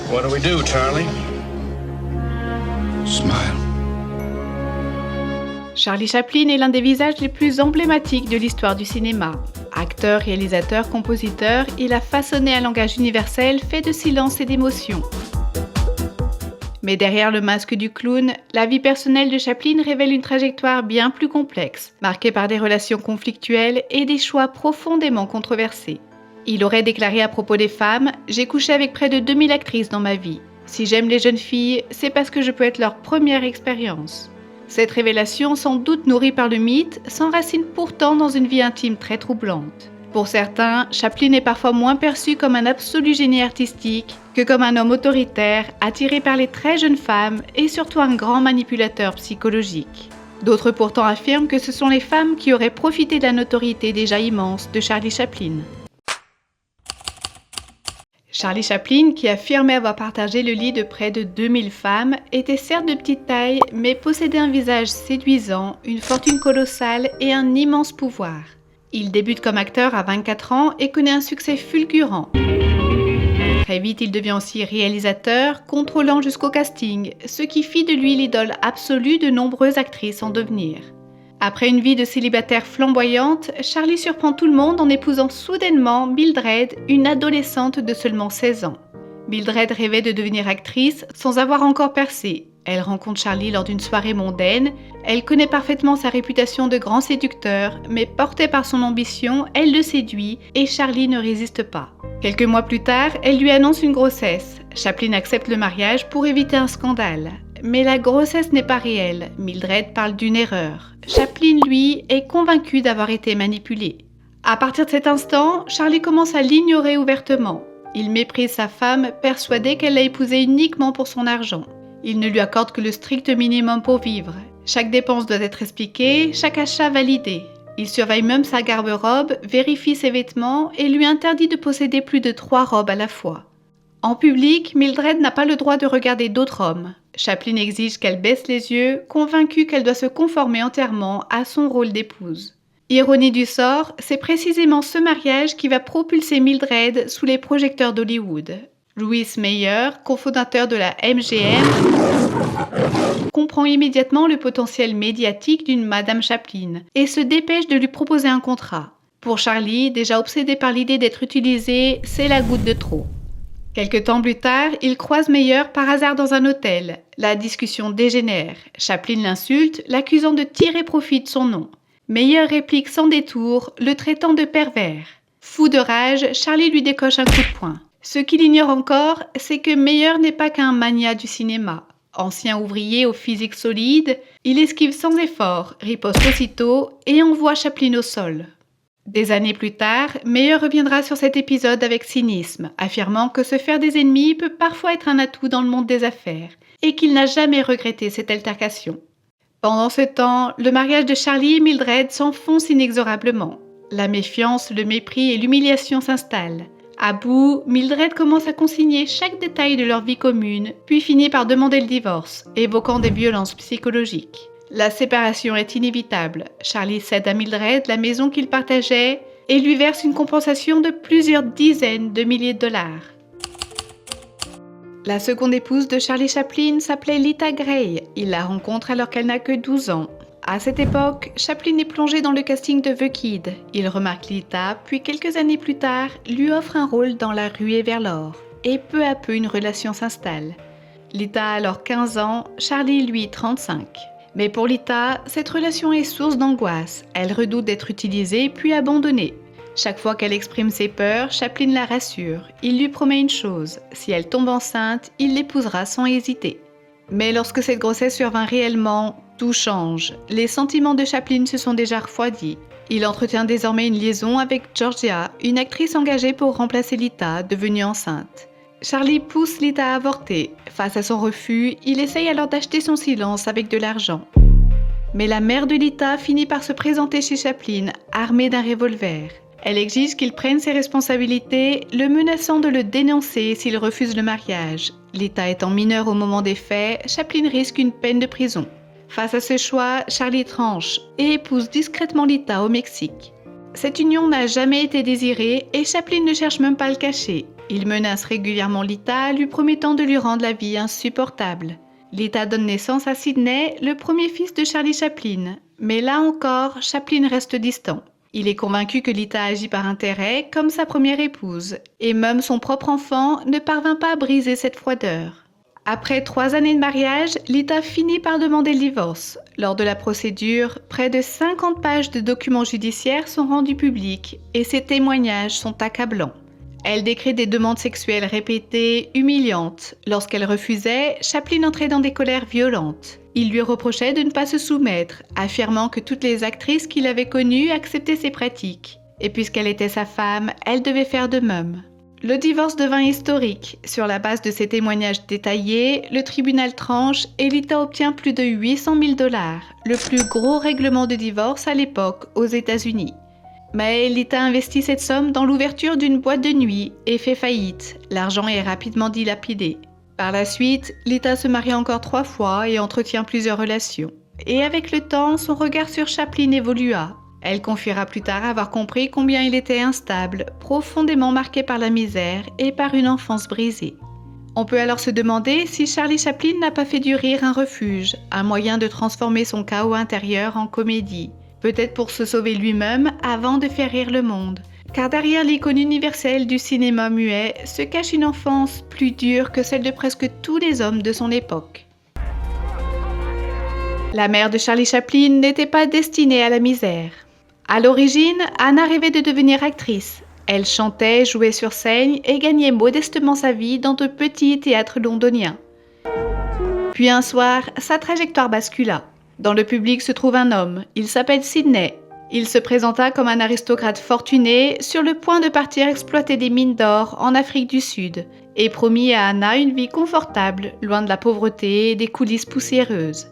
What do we do, Charlie? Smile. Charlie Chaplin est l'un des visages les plus emblématiques de l'histoire du cinéma. Acteur, réalisateur, compositeur, il a façonné un langage universel fait de silence et d'émotion. Mais derrière le masque du clown, la vie personnelle de Chaplin révèle une trajectoire bien plus complexe, marquée par des relations conflictuelles et des choix profondément controversés. Il aurait déclaré à propos des femmes « J'ai couché avec près de 2000 actrices dans ma vie. Si j'aime les jeunes filles, c'est parce que je peux être leur première expérience. » Cette révélation, sans doute nourrie par le mythe, s'enracine pourtant dans une vie intime très troublante. Pour certains, Chaplin est parfois moins perçu comme un absolu génie artistique que comme un homme autoritaire, attiré par les très jeunes femmes et surtout un grand manipulateur psychologique. D'autres pourtant affirment que ce sont les femmes qui auraient profité de la notoriété déjà immense de Charlie Chaplin. Charlie Chaplin, qui affirmait avoir partagé le lit de près de 2000 femmes, était certes de petite taille, mais possédait un visage séduisant, une fortune colossale et un immense pouvoir. Il débute comme acteur à 24 ans et connaît un succès fulgurant. Très vite, il devient aussi réalisateur, contrôlant jusqu'au casting, ce qui fit de lui l'idole absolue de nombreuses actrices en devenir. Après une vie de célibataire flamboyante, Charlie surprend tout le monde en épousant soudainement Mildred, une adolescente de seulement 16 ans. Mildred rêvait de devenir actrice sans avoir encore percé. Elle rencontre Charlie lors d'une soirée mondaine. Elle connaît parfaitement sa réputation de grand séducteur, mais portée par son ambition, elle le séduit et Charlie ne résiste pas. Quelques mois plus tard, elle lui annonce une grossesse. Chaplin accepte le mariage pour éviter un scandale. Mais la grossesse n'est pas réelle. Mildred parle d'une erreur. Chaplin, lui, est convaincu d'avoir été manipulé. À partir de cet instant, Charlie commence à l'ignorer ouvertement. Il méprise sa femme, persuadé qu'elle l'a épousé uniquement pour son argent. Il ne lui accorde que le strict minimum pour vivre. Chaque dépense doit être expliquée, chaque achat validé. Il surveille même sa garde-robe, vérifie ses vêtements et lui interdit de posséder plus de 3 robes à la fois. En public, Mildred n'a pas le droit de regarder d'autres hommes. Chaplin exige qu'elle baisse les yeux, convaincue qu'elle doit se conformer entièrement à son rôle d'épouse. Ironie du sort, c'est précisément ce mariage qui va propulser Mildred sous les projecteurs d'Hollywood. Louis Mayer, cofondateur de la MGM, comprend immédiatement le potentiel médiatique d'une Madame Chaplin et se dépêche de lui proposer un contrat. Pour Charlie, déjà obsédé par l'idée d'être utilisé, c'est la goutte de trop. Quelque temps plus tard, il croise Mayer par hasard dans un hôtel. La discussion dégénère. Chaplin l'insulte, l'accusant de tirer profit de son nom. Mayer réplique sans détour, le traitant de pervers. Fou de rage, Charlie lui décoche un coup de poing. Ce qu'il ignore encore, c'est que Mayer n'est pas qu'un magnat du cinéma. Ancien ouvrier au physique solide, il esquive sans effort, riposte aussitôt et envoie Chaplin au sol. Des années plus tard, Mayer reviendra sur cet épisode avec cynisme, affirmant que se faire des ennemis peut parfois être un atout dans le monde des affaires et qu'il n'a jamais regretté cette altercation. Pendant ce temps, le mariage de Charlie et Mildred s'enfonce inexorablement. La méfiance, le mépris et l'humiliation s'installent. À bout, Mildred commence à consigner chaque détail de leur vie commune, puis finit par demander le divorce, évoquant des violences psychologiques. La séparation est inévitable. Charlie cède à Mildred la maison qu'ils partageaient et lui verse une compensation de plusieurs dizaines de milliers de dollars. La seconde épouse de Charlie Chaplin s'appelait Lita Grey. Il la rencontre alors qu'elle n'a que 12 ans. À cette époque, Chaplin est plongé dans le casting de The Kid. Il remarque Lita, puis quelques années plus tard, lui offre un rôle dans La Ruée vers l'or. Et peu à peu, une relation s'installe. Lita a alors 15 ans, Charlie, lui, 35. Mais pour Lita, cette relation est source d'angoisse. Elle redoute d'être utilisée puis abandonnée. Chaque fois qu'elle exprime ses peurs, Chaplin la rassure. Il lui promet une chose, si elle tombe enceinte, il l'épousera sans hésiter. Mais lorsque cette grossesse survint réellement, tout change. Les sentiments de Chaplin se sont déjà refroidis. Il entretient désormais une liaison avec Georgia, une actrice engagée pour remplacer Lita, devenue enceinte. Charlie pousse Lita à avorter. Face à son refus, il essaye alors d'acheter son silence avec de l'argent. Mais la mère de Lita finit par se présenter chez Chaplin, armée d'un revolver. Elle exige qu'il prenne ses responsabilités, le menaçant de le dénoncer s'il refuse le mariage. Lita étant mineure au moment des faits, Chaplin risque une peine de prison. Face à ce choix, Charlie tranche et épouse discrètement Lita au Mexique. Cette union n'a jamais été désirée et Chaplin ne cherche même pas à le cacher. Il menace régulièrement Lita, lui promettant de lui rendre la vie insupportable. Lita donne naissance à Sidney, le premier fils de Charlie Chaplin. Mais là encore, Chaplin reste distant. Il est convaincu que Lita agit par intérêt, comme sa première épouse. Et même son propre enfant ne parvint pas à briser cette froideur. Après 3 années de mariage, Lita finit par demander le divorce. Lors de la procédure, près de 50 pages de documents judiciaires sont rendus publics et ses témoignages sont accablants. Elle décrit des demandes sexuelles répétées, humiliantes. Lorsqu'elle refusait, Chaplin entrait dans des colères violentes. Il lui reprochait de ne pas se soumettre, affirmant que toutes les actrices qu'il avait connues acceptaient ses pratiques. Et puisqu'elle était sa femme, elle devait faire de même. Le divorce devint historique. Sur la base de ces témoignages détaillés, le tribunal tranche et Lita obtient plus de 800 000 $, le plus gros règlement de divorce à l'époque aux États-Unis. Mais Lita investit cette somme dans l'ouverture d'une boîte de nuit et fait faillite. L'argent est rapidement dilapidé. Par la suite, Lita se marie encore 3 fois et entretient plusieurs relations. Et avec le temps, son regard sur Chaplin évolua. Elle confiera plus tard avoir compris combien il était instable, profondément marqué par la misère et par une enfance brisée. On peut alors se demander si Charlie Chaplin n'a pas fait du rire un refuge, un moyen de transformer son chaos intérieur en comédie. Peut-être pour se sauver lui-même avant de faire rire le monde. Car derrière l'icône universelle du cinéma muet se cache une enfance plus dure que celle de presque tous les hommes de son époque. La mère de Charlie Chaplin n'était pas destinée à la misère. À l'origine, Anna rêvait de devenir actrice. Elle chantait, jouait sur scène et gagnait modestement sa vie dans de petits théâtres londoniens. Puis un soir, sa trajectoire bascula. Dans le public se trouve un homme, il s'appelle Sidney. Il se présenta comme un aristocrate fortuné, sur le point de partir exploiter des mines d'or en Afrique du Sud, et promit à Anna une vie confortable, loin de la pauvreté et des coulisses poussiéreuses.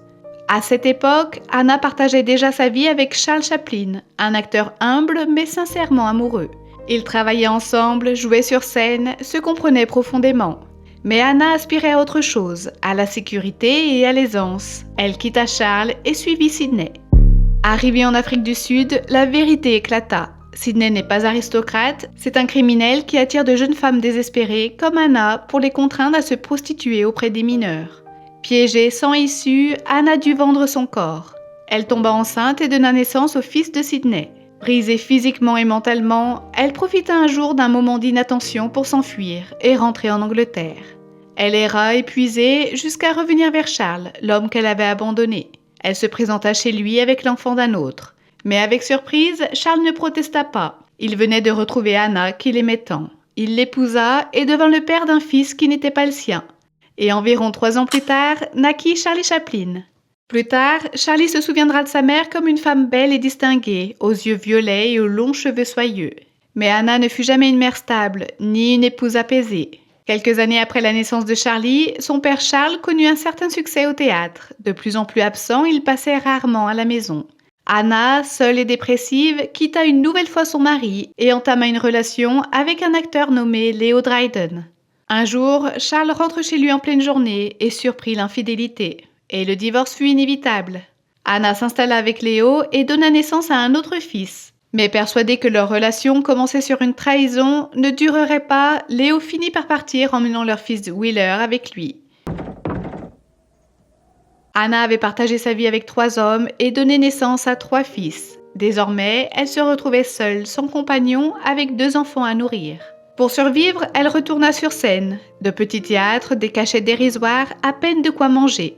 À cette époque, Anna partageait déjà sa vie avec Charles Chaplin, un acteur humble mais sincèrement amoureux. Ils travaillaient ensemble, jouaient sur scène, se comprenaient profondément. Mais Anna aspirait à autre chose, à la sécurité et à l'aisance. Elle quitta Charles et suivit Sidney. Arrivée en Afrique du Sud, la vérité éclata. Sidney n'est pas aristocrate, c'est un criminel qui attire de jeunes femmes désespérées comme Anna pour les contraindre à se prostituer auprès des mineurs. Piégée sans issue, Anna dut vendre son corps. Elle tomba enceinte et donna naissance au fils de Sidney. Brisée physiquement et mentalement, elle profita un jour d'un moment d'inattention pour s'enfuir et rentrer en Angleterre. Elle erra épuisée jusqu'à revenir vers Charles, l'homme qu'elle avait abandonné. Elle se présenta chez lui avec l'enfant d'un autre. Mais avec surprise, Charles ne protesta pas. Il venait de retrouver Anna qu'il aimait tant. Il l'épousa et devint le père d'un fils qui n'était pas le sien. Et environ 3 ans plus tard, naquit Charlie Chaplin. Plus tard, Charlie se souviendra de sa mère comme une femme belle et distinguée, aux yeux violets et aux longs cheveux soyeux. Mais Anna ne fut jamais une mère stable, ni une épouse apaisée. Quelques années après la naissance de Charlie, son père Charles connut un certain succès au théâtre. De plus en plus absent, il passait rarement à la maison. Anna, seule et dépressive, quitta une nouvelle fois son mari et entama une relation avec un acteur nommé Leo Dryden. Un jour, Charles rentre chez lui en pleine journée et surprit l'infidélité. Et le divorce fut inévitable. Anna s'installa avec Léo et donna naissance à un autre fils. Mais persuadée que leur relation commençait sur une trahison, ne durerait pas, Léo finit par partir emmenant leur fils Wheeler avec lui. Anna avait partagé sa vie avec 3 hommes et donné naissance à 3 fils. Désormais, elle se retrouvait seule, sans compagnon, avec 2 enfants à nourrir. Pour survivre, elle retourna sur scène. De petits théâtres, des cachets dérisoires, à peine de quoi manger.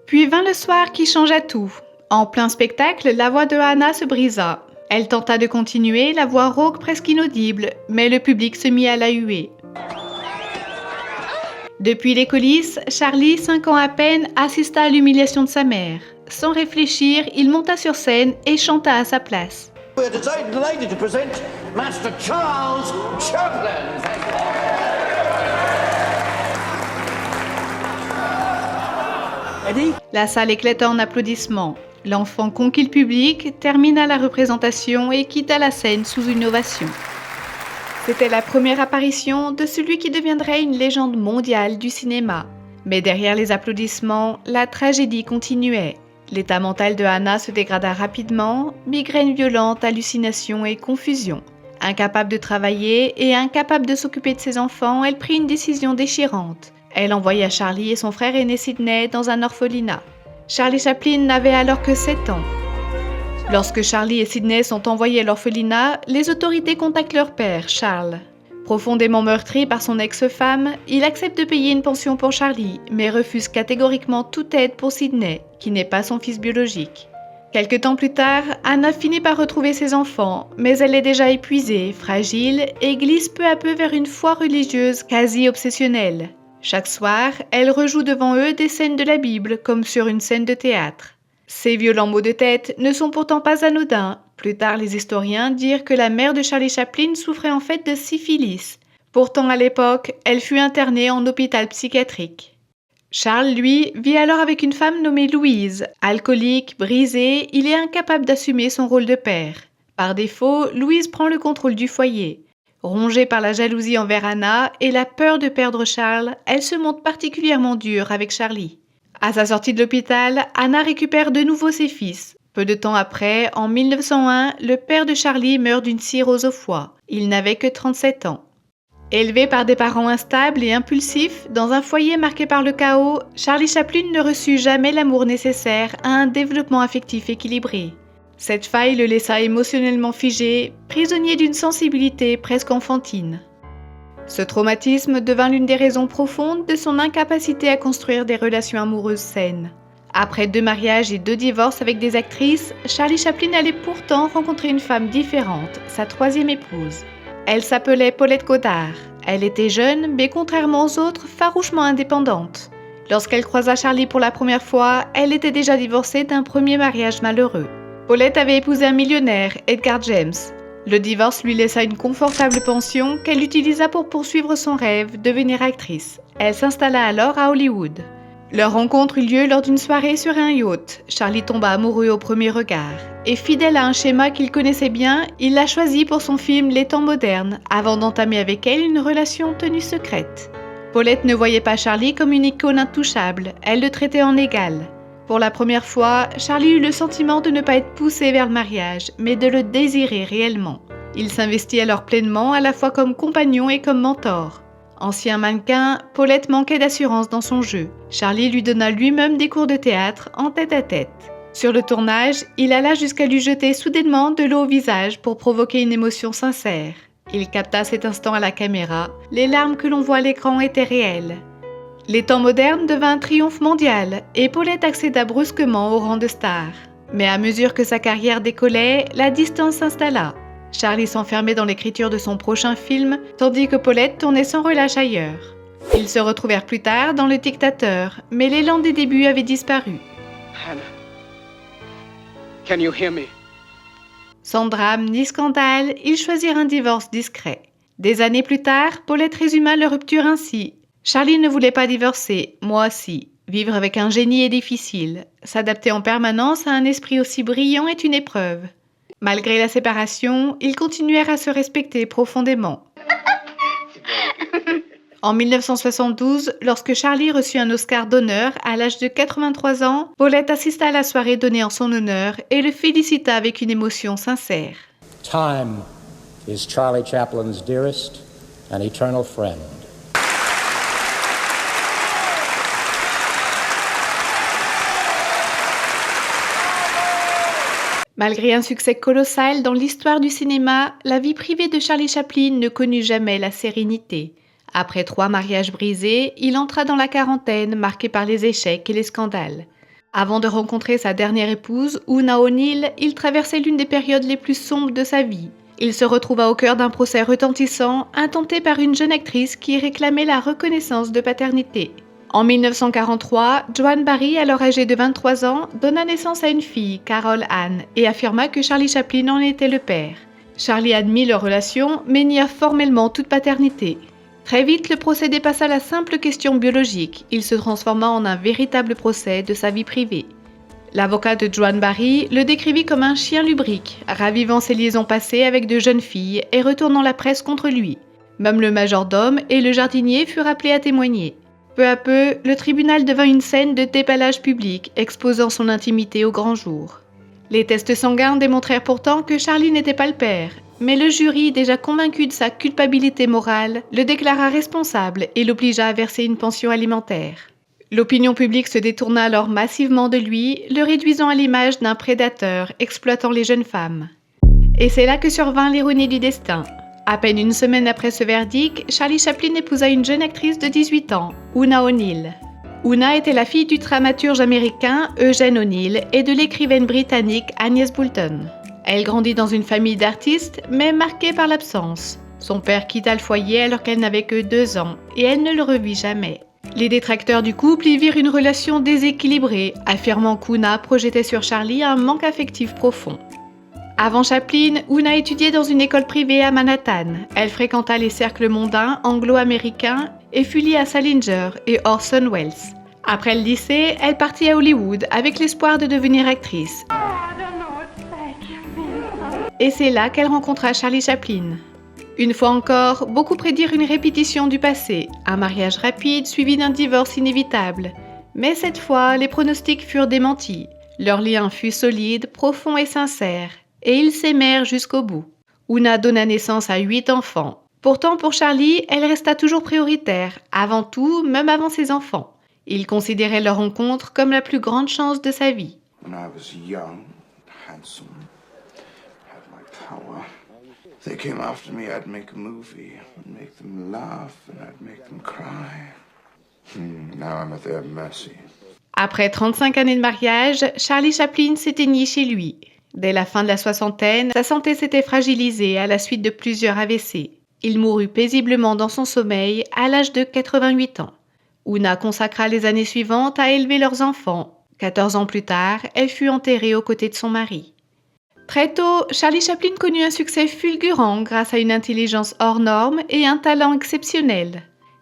Puis vint le soir qui changea tout. En plein spectacle, la voix de Anna se brisa. Elle tenta de continuer, la voix rauque presque inaudible, mais le public se mit à la huer. Depuis les coulisses, Charlie, 5 ans à peine, assista à l'humiliation de sa mère. Sans réfléchir, il monta sur scène et chanta à sa place. We are delighted to present Master Charles Chaplin. Eddie? La salle éclata en applaudissements. L'enfant conquit le public, termina la représentation et quitta la scène sous une ovation. C'était la première apparition de celui qui deviendrait une légende mondiale du cinéma. Mais derrière les applaudissements, la tragédie continuait. L'état mental de Anna se dégrada rapidement, migraine violente, hallucinations et confusion. Incapable de travailler et incapable de s'occuper de ses enfants, elle prit une décision déchirante. Elle envoya Charlie et son frère aîné Sidney dans un orphelinat. Charlie Chaplin n'avait alors que 7 ans. Lorsque Charlie et Sidney sont envoyés à l'orphelinat, les autorités contactent leur père, Charles. Profondément meurtri par son ex-femme, il accepte de payer une pension pour Charlie, mais refuse catégoriquement toute aide pour Sidney, qui n'est pas son fils biologique. Quelque temps plus tard, Anna finit par retrouver ses enfants, mais elle est déjà épuisée, fragile et glisse peu à peu vers une foi religieuse quasi obsessionnelle. Chaque soir, elle rejoue devant eux des scènes de la Bible comme sur une scène de théâtre. Ces violents maux de tête ne sont pourtant pas anodins. Plus tard, les historiens dirent que la mère de Charlie Chaplin souffrait en fait de syphilis. Pourtant, à l'époque, elle fut internée en hôpital psychiatrique. Charles, lui, vit alors avec une femme nommée Louise. Alcoolique, brisé, il est incapable d'assumer son rôle de père. Par défaut, Louise prend le contrôle du foyer. Rongée par la jalousie envers Anna et la peur de perdre Charles, elle se montre particulièrement dure avec Charlie. À sa sortie de l'hôpital, Anna récupère de nouveau ses fils. Peu de temps après, en 1901, le père de Charlie meurt d'une cirrhose au foie. Il n'avait que 37 ans. Élevé par des parents instables et impulsifs, dans un foyer marqué par le chaos, Charlie Chaplin ne reçut jamais l'amour nécessaire à un développement affectif équilibré. Cette faille le laissa émotionnellement figé, prisonnier d'une sensibilité presque enfantine. Ce traumatisme devint l'une des raisons profondes de son incapacité à construire des relations amoureuses saines. Après 2 mariages et 2 divorces avec des actrices, Charlie Chaplin allait pourtant rencontrer une femme différente, sa 3e épouse. Elle s'appelait Paulette Goddard. Elle était jeune, mais contrairement aux autres, farouchement indépendante. Lorsqu'elle croisa Charlie pour la première fois, elle était déjà divorcée d'un premier mariage malheureux. Paulette avait épousé un millionnaire, Edgar James. Le divorce lui laissa une confortable pension qu'elle utilisa pour poursuivre son rêve, devenir actrice. Elle s'installa alors à Hollywood. Leur rencontre eut lieu lors d'une soirée sur un yacht. Charlie tomba amoureux au premier regard. Et fidèle à un schéma qu'il connaissait bien, il la choisit pour son film Les temps modernes, avant d'entamer avec elle une relation tenue secrète. Paulette ne voyait pas Charlie comme une icône intouchable, elle le traitait en égal. Pour la première fois, Charlie eut le sentiment de ne pas être poussé vers le mariage, mais de le désirer réellement. Il s'investit alors pleinement, à la fois comme compagnon et comme mentor. Ancien mannequin, Paulette manquait d'assurance dans son jeu. Charlie lui donna lui-même des cours de théâtre en tête-à-tête. Sur le tournage, il alla jusqu'à lui jeter soudainement de l'eau au visage pour provoquer une émotion sincère. Il capta cet instant à la caméra. Les larmes que l'on voit à l'écran étaient réelles. Les temps modernes devint un triomphe mondial et Paulette accéda brusquement au rang de star. Mais à mesure que sa carrière décollait, la distance s'installa. Charlie s'enfermait dans l'écriture de son prochain film, tandis que Paulette tournait sans relâche ailleurs. Ils se retrouvèrent plus tard dans Le Dictateur, mais l'élan des débuts avait disparu. Hannah, can you hear me? Sans drame ni scandale, ils choisirent un divorce discret. Des années plus tard, Paulette résuma leur rupture ainsi. Charlie ne voulait pas divorcer, moi aussi. Vivre avec un génie est difficile. S'adapter en permanence à un esprit aussi brillant est une épreuve. Malgré la séparation, ils continuèrent à se respecter profondément. En 1972, lorsque Charlie reçut un Oscar d'honneur à l'âge de 83 ans, Paulette assista à la soirée donnée en son honneur et le félicita avec une émotion sincère. Time is Charlie Chaplin's dearest and eternal friend. Malgré un succès colossal dans l'histoire du cinéma, la vie privée de Charlie Chaplin ne connut jamais la sérénité. Après 3 mariages brisés, il entra dans la quarantaine, marqué par les échecs et les scandales. Avant de rencontrer sa dernière épouse, Oona O'Neill, il traversait l'une des périodes les plus sombres de sa vie. Il se retrouva au cœur d'un procès retentissant, intenté par une jeune actrice qui réclamait la reconnaissance de paternité. En 1943, Joan Barry, alors âgée de 23 ans, donna naissance à une fille, Carol Ann, et affirma que Charlie Chaplin en était le père. Charlie admit leur relation, mais nia formellement toute paternité. Très vite, le procès dépassa la simple question biologique. Il se transforma en un véritable procès de sa vie privée. L'avocat de Joan Barry le décrivit comme un chien lubrique, ravivant ses liaisons passées avec de jeunes filles et retournant la presse contre lui. Même le majordome et le jardinier furent appelés à témoigner. Peu à peu, le tribunal devint une scène de déballage public, exposant son intimité au grand jour. Les tests sanguins démontrèrent pourtant que Charlie n'était pas le père. mais le jury, déjà convaincu de sa culpabilité morale, le déclara responsable et l'obligea à verser une pension alimentaire. L'opinion publique se détourna alors massivement de lui, le réduisant à l'image d'un prédateur exploitant les jeunes femmes. Et c'est là que survint l'ironie du destin. À peine une semaine après ce verdict, Charlie Chaplin épousa une jeune actrice de 18 ans, Oona O'Neill. Oona était la fille du dramaturge américain Eugene O'Neill et de l'écrivaine britannique Agnes Boulton. Elle grandit dans une famille d'artistes, mais marquée par l'absence. Son père quitta le foyer alors qu'elle n'avait que 2 ans, et elle ne le revit jamais. Les détracteurs du couple y virent une relation déséquilibrée, affirmant qu'Oona projetait sur Charlie un manque affectif profond. Avant Chaplin, Oona étudiait dans une école privée à Manhattan. Elle fréquenta les cercles mondains anglo-américains et fut liée à Salinger et Orson Welles. Après le lycée, elle partit à Hollywood avec l'espoir de devenir actrice. Et c'est là qu'elle rencontra Charlie Chaplin. Une fois encore, beaucoup prédirent une répétition du passé, un mariage rapide suivi d'un divorce inévitable. Mais cette fois, les pronostics furent démentis. Leur lien fut solide, profond et sincère, et ils s'aimèrent jusqu'au bout. Oona donna naissance à 8 enfants. Pourtant, pour Charlie, elle resta toujours prioritaire, avant tout, même avant ses enfants. Il considérait leur rencontre comme la plus grande chance de sa vie. When I was young, handsome, had my power. They came after me, I'd make a movie, I'd make them laugh, and I'd make them cry. Now I'm at their mercy. Après 35 années de mariage, Charlie Chaplin s'éteignit chez lui. Dès la fin de la soixantaine, sa santé s'était fragilisée à la suite de plusieurs AVC. Il mourut paisiblement dans son sommeil à l'âge de 88 ans. Oona consacra les années suivantes à élever leurs enfants. 14 ans plus tard, elle fut enterrée aux côtés de son mari. Très tôt, Charlie Chaplin connut un succès fulgurant grâce à une intelligence hors norme et un talent exceptionnel.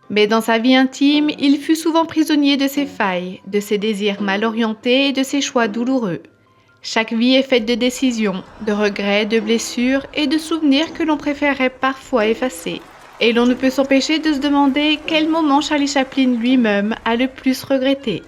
Mais dans sa vie intime, il fut souvent prisonnier de ses failles, de ses désirs mal orientés et de ses choix douloureux. Chaque vie est faite de décisions, de regrets, de blessures et de souvenirs que l'on préférerait parfois effacer. Et l'on ne peut s'empêcher de se demander quel moment Charlie Chaplin lui-même a le plus regretté.